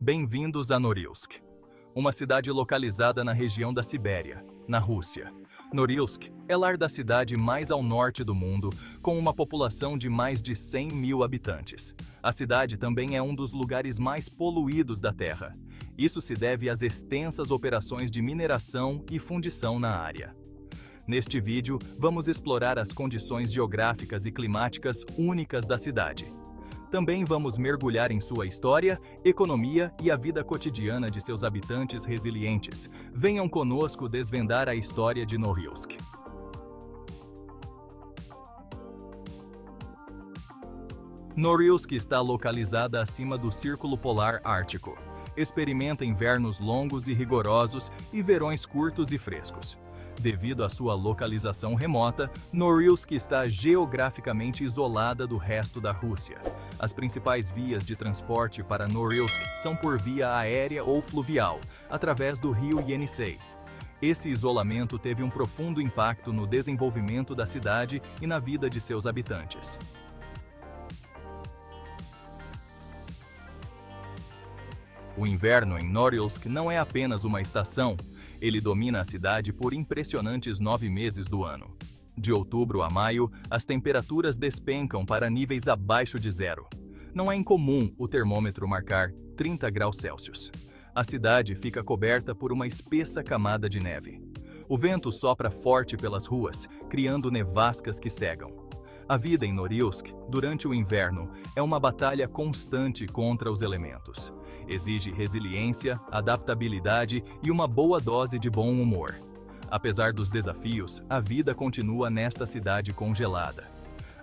Bem-vindos a Norilsk, uma cidade localizada na região da Sibéria, na Rússia. Norilsk é lar da cidade mais ao norte do mundo, com uma população de mais de 100 mil habitantes. A cidade também é um dos lugares mais poluídos da Terra. Isso se deve às extensas operações de mineração e fundição na área. Neste vídeo, vamos explorar as condições geográficas e climáticas únicas da cidade. Também vamos mergulhar em sua história, economia e a vida cotidiana de seus habitantes resilientes. Venham conosco desvendar a história de Norilsk. Norilsk está localizada acima do Círculo Polar Ártico. Experimenta invernos longos e rigorosos e verões curtos e frescos. Devido à sua localização remota, Norilsk está geograficamente isolada do resto da Rússia. As principais vias de transporte para Norilsk são por via aérea ou fluvial, através do rio Yenisei. Esse isolamento teve um profundo impacto no desenvolvimento da cidade e na vida de seus habitantes. O inverno em Norilsk não é apenas uma estação, ele domina a cidade por impressionantes 9 meses do ano. De outubro a maio, as temperaturas despencam para níveis abaixo de zero. Não é incomum o termômetro marcar 30 graus Celsius. A cidade fica coberta por uma espessa camada de neve. O vento sopra forte pelas ruas, criando nevascas que cegam. A vida em Norilsk, durante o inverno, é uma batalha constante contra os elementos. Exige resiliência, adaptabilidade e uma boa dose de bom humor. Apesar dos desafios, a vida continua nesta cidade congelada.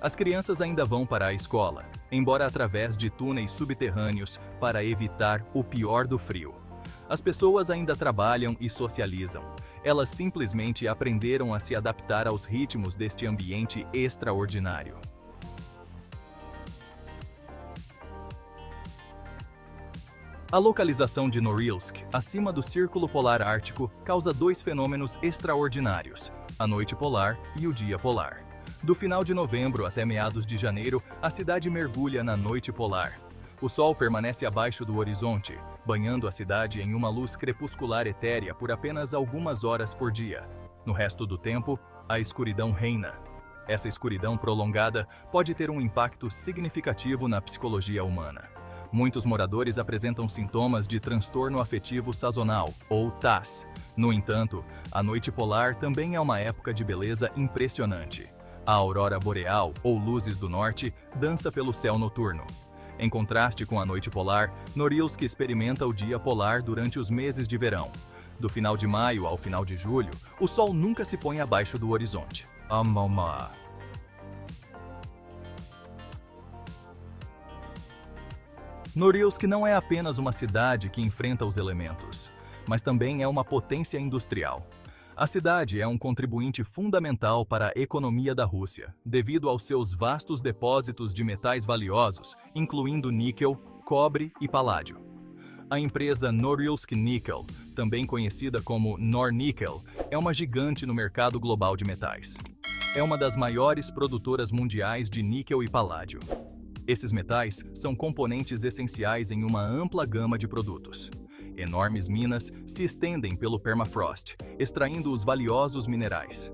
As crianças ainda vão para a escola, embora através de túneis subterrâneos para evitar o pior do frio. As pessoas ainda trabalham e socializam. Elas simplesmente aprenderam a se adaptar aos ritmos deste ambiente extraordinário. A localização de Norilsk, acima do Círculo Polar Ártico, causa dois fenômenos extraordinários: a noite polar e o dia polar. Do final de novembro até meados de janeiro, a cidade mergulha na noite polar. O sol permanece abaixo do horizonte, banhando a cidade em uma luz crepuscular etérea por apenas algumas horas por dia. No resto do tempo, a escuridão reina. Essa escuridão prolongada pode ter um impacto significativo na psicologia humana. Muitos moradores apresentam sintomas de transtorno afetivo sazonal, ou TASS. No entanto, a noite polar também é uma época de beleza impressionante. A aurora boreal, ou luzes do norte, dança pelo céu noturno. Em contraste com a noite polar, Norilsk experimenta o dia polar durante os meses de verão. Do final de maio ao final de julho, o sol nunca se põe abaixo do horizonte. Norilsk não é apenas uma cidade que enfrenta os elementos, mas também é uma potência industrial. A cidade é um contribuinte fundamental para a economia da Rússia, devido aos seus vastos depósitos de metais valiosos, incluindo níquel, cobre e paládio. A empresa Norilsk Nickel, também conhecida como Nornickel, é uma gigante no mercado global de metais. É uma das maiores produtoras mundiais de níquel e paládio. Esses metais são componentes essenciais em uma ampla gama de produtos. Enormes minas se estendem pelo permafrost, extraindo os valiosos minerais.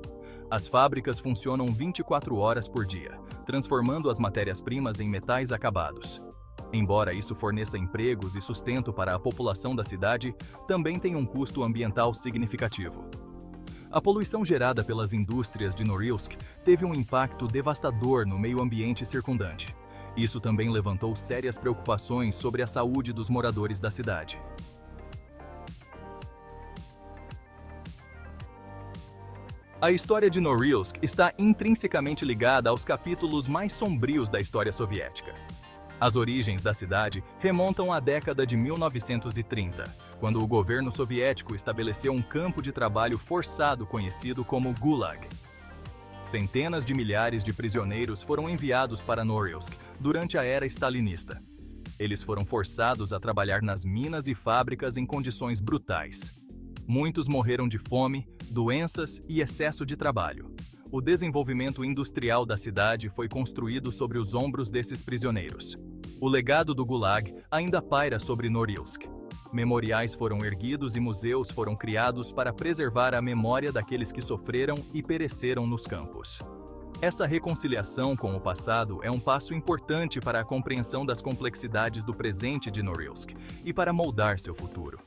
As fábricas funcionam 24 horas por dia, transformando as matérias-primas em metais acabados. Embora isso forneça empregos e sustento para a população da cidade, também tem um custo ambiental significativo. A poluição gerada pelas indústrias de Norilsk teve um impacto devastador no meio ambiente circundante. Isso também levantou sérias preocupações sobre a saúde dos moradores da cidade. A história de Norilsk está intrinsecamente ligada aos capítulos mais sombrios da história soviética. As origens da cidade remontam à década de 1930, quando o governo soviético estabeleceu um campo de trabalho forçado conhecido como Gulag. Centenas de milhares de prisioneiros foram enviados para Norilsk durante a era stalinista. Eles foram forçados a trabalhar nas minas e fábricas em condições brutais. Muitos morreram de fome, doenças e excesso de trabalho. O desenvolvimento industrial da cidade foi construído sobre os ombros desses prisioneiros. O legado do Gulag ainda paira sobre Norilsk. Memoriais foram erguidos e museus foram criados para preservar a memória daqueles que sofreram e pereceram nos campos. Essa reconciliação com o passado é um passo importante para a compreensão das complexidades do presente de Norilsk e para moldar seu futuro.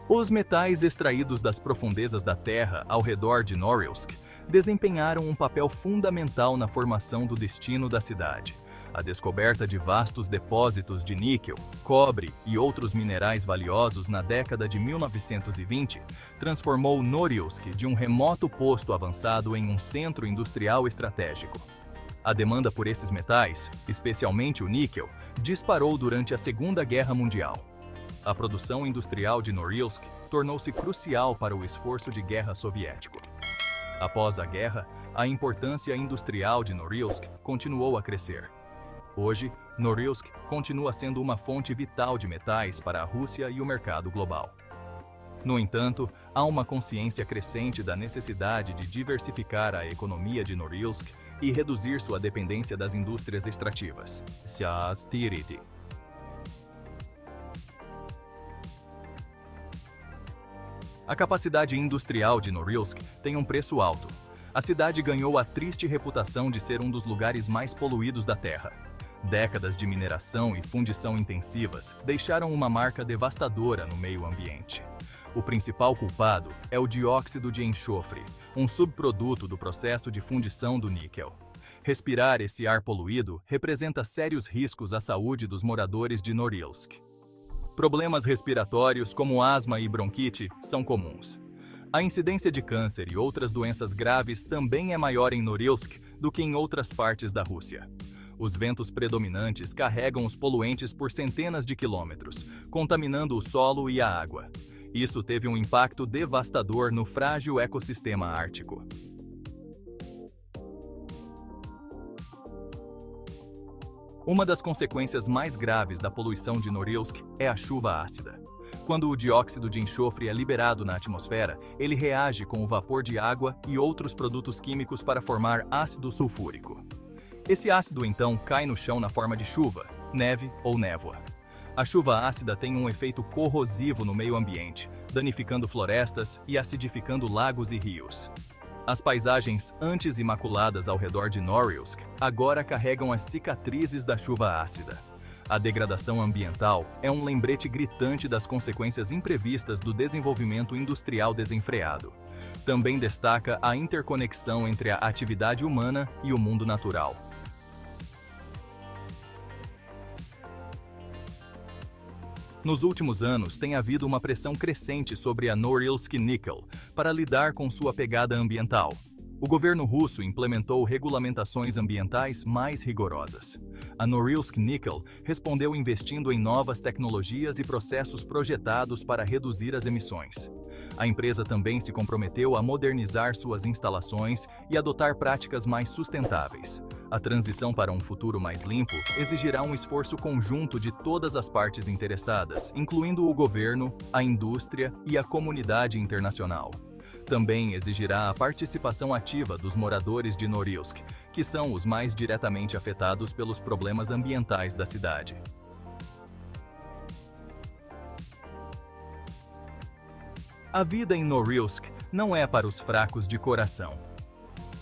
Os metais extraídos das profundezas da terra ao redor de Norilsk desempenharam um papel fundamental na formação do destino da cidade. A descoberta de vastos depósitos de níquel, cobre e outros minerais valiosos na década de 1920 transformou Norilsk de um remoto posto avançado em um centro industrial estratégico. A demanda por esses metais, especialmente o níquel, disparou durante a Segunda Guerra Mundial. A produção industrial de Norilsk tornou-se crucial para o esforço de guerra soviético. Após a guerra, a importância industrial de Norilsk continuou a crescer. Hoje, Norilsk continua sendo uma fonte vital de metais para a Rússia e o mercado global. No entanto, há uma consciência crescente da necessidade de diversificar a economia de Norilsk e reduzir sua dependência das indústrias extrativas. A capacidade industrial de Norilsk tem um preço alto. A cidade ganhou a triste reputação de ser um dos lugares mais poluídos da Terra. Décadas de mineração e fundição intensivas deixaram uma marca devastadora no meio ambiente. O principal culpado é o dióxido de enxofre, um subproduto do processo de fundição do níquel. Respirar esse ar poluído representa sérios riscos à saúde dos moradores de Norilsk. Problemas respiratórios como asma e bronquite são comuns. A incidência de câncer e outras doenças graves também é maior em Norilsk do que em outras partes da Rússia. Os ventos predominantes carregam os poluentes por centenas de quilômetros, contaminando o solo e a água. Isso teve um impacto devastador no frágil ecossistema ártico. Uma das consequências mais graves da poluição de Norilsk é a chuva ácida. Quando o dióxido de enxofre é liberado na atmosfera, ele reage com o vapor de água e outros produtos químicos para formar ácido sulfúrico. Esse ácido então cai no chão na forma de chuva, neve ou névoa. A chuva ácida tem um efeito corrosivo no meio ambiente, danificando florestas e acidificando lagos e rios. As paisagens antes imaculadas ao redor de Norilsk agora carregam as cicatrizes da chuva ácida. A degradação ambiental é um lembrete gritante das consequências imprevistas do desenvolvimento industrial desenfreado. Também destaca a interconexão entre a atividade humana e o mundo natural. Nos últimos anos, tem havido uma pressão crescente sobre a Norilsk Nickel para lidar com sua pegada ambiental. O governo russo implementou regulamentações ambientais mais rigorosas. A Norilsk Nickel respondeu investindo em novas tecnologias e processos projetados para reduzir as emissões. A empresa também se comprometeu a modernizar suas instalações e adotar práticas mais sustentáveis. A transição para um futuro mais limpo exigirá um esforço conjunto de todas as partes interessadas, incluindo o governo, a indústria e a comunidade internacional. Também exigirá a participação ativa dos moradores de Norilsk, que são os mais diretamente afetados pelos problemas ambientais da cidade. A vida em Norilsk não é para os fracos de coração.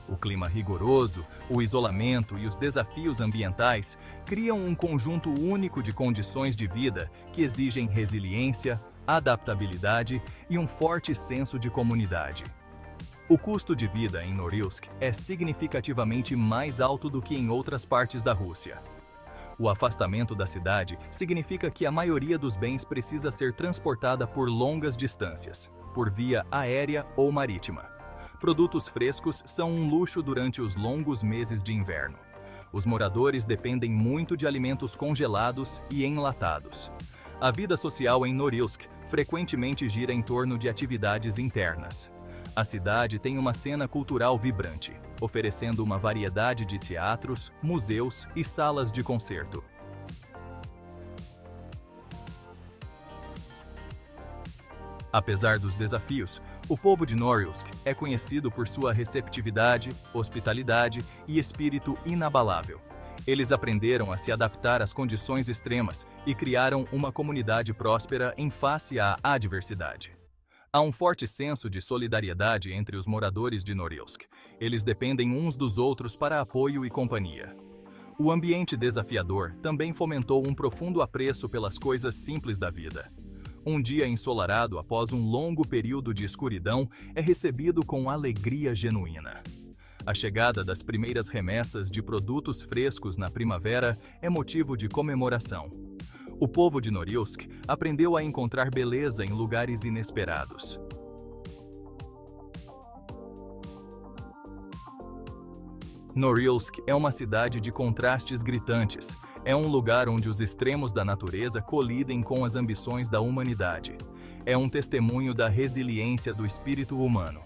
O clima rigoroso, o isolamento e os desafios ambientais criam um conjunto único de condições de vida que exigem resiliência, adaptabilidade e um forte senso de comunidade. O custo de vida em Norilsk é significativamente mais alto do que em outras partes da Rússia. O afastamento da cidade significa que a maioria dos bens precisa ser transportada por longas distâncias, por via aérea ou marítima. Produtos frescos são um luxo durante os longos meses de inverno. Os moradores dependem muito de alimentos congelados e enlatados. A vida social em Norilsk frequentemente gira em torno de atividades internas. A cidade tem uma cena cultural vibrante, oferecendo uma variedade de teatros, museus e salas de concerto. Apesar dos desafios, o povo de Norilsk é conhecido por sua receptividade, hospitalidade e espírito inabalável. Eles aprenderam a se adaptar às condições extremas e criaram uma comunidade próspera em face à adversidade. Há um forte senso de solidariedade entre os moradores de Norilsk. Eles dependem uns dos outros para apoio e companhia. O ambiente desafiador também fomentou um profundo apreço pelas coisas simples da vida. Um dia ensolarado após um longo período de escuridão é recebido com alegria genuína. A chegada das primeiras remessas de produtos frescos na primavera é motivo de comemoração. O povo de Norilsk aprendeu a encontrar beleza em lugares inesperados. Norilsk é uma cidade de contrastes gritantes. É um lugar onde os extremos da natureza colidem com as ambições da humanidade. É um testemunho da resiliência do espírito humano.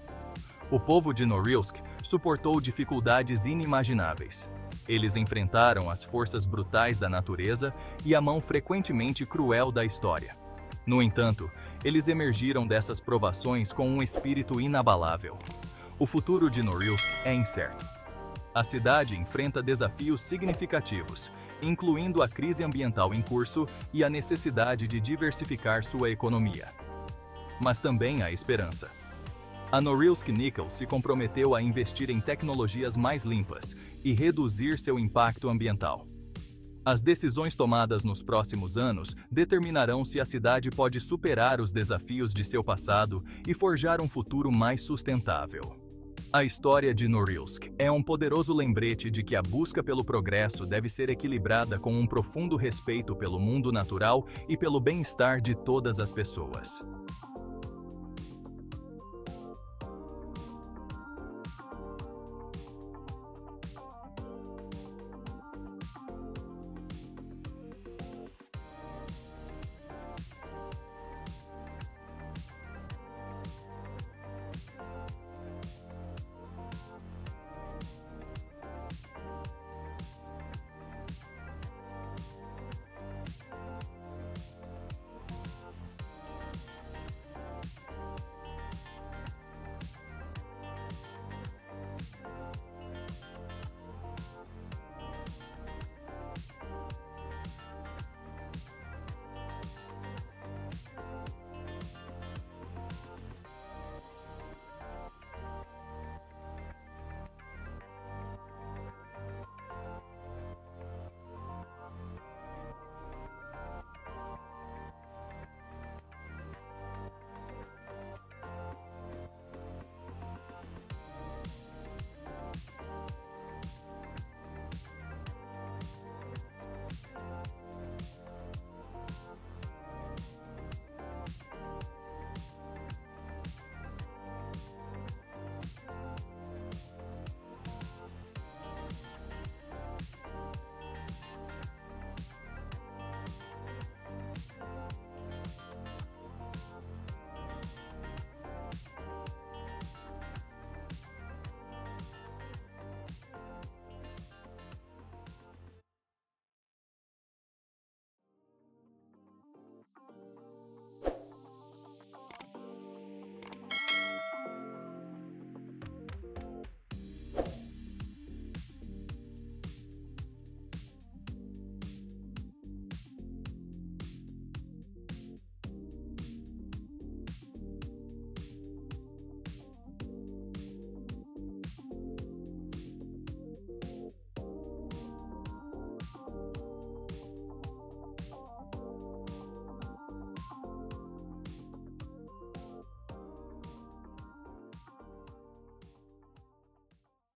O povo de Norilsk suportou dificuldades inimagináveis. Eles enfrentaram as forças brutais da natureza e a mão frequentemente cruel da história. No entanto, eles emergiram dessas provações com um espírito inabalável. O futuro de Norilsk é incerto. A cidade enfrenta desafios significativos, incluindo a crise ambiental em curso e a necessidade de diversificar sua economia. Mas também há esperança. A Norilsk Nickel se comprometeu a investir em tecnologias mais limpas e reduzir seu impacto ambiental. As decisões tomadas nos próximos anos determinarão se a cidade pode superar os desafios de seu passado e forjar um futuro mais sustentável. A história de Norilsk é um poderoso lembrete de que a busca pelo progresso deve ser equilibrada com um profundo respeito pelo mundo natural e pelo bem-estar de todas as pessoas.